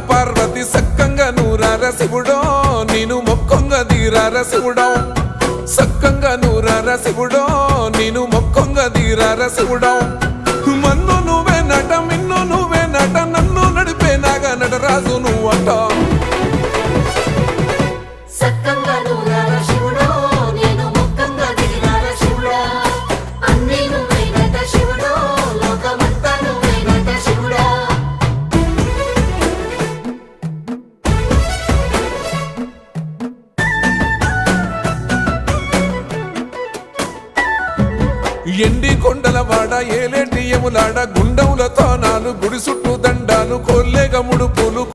పార్వతి సక్కంగా నూరార శివుడో నేను మొక్కంగా తీరార శివుడో సక్కంగా నూరార శివుడో నేను మొక్కంగా తీరార శివుడో మన్ను నువ్వే నట మిన్ను నువ్వే నట నన్ను నడిపే నాగా నటరాజు నువ్వట ఎండి కొండల వాడ ఏలేటి యములాడ గుండములతో నాలు గుడి చుట్టూ దండాలు కొల్లేగముడు పూలు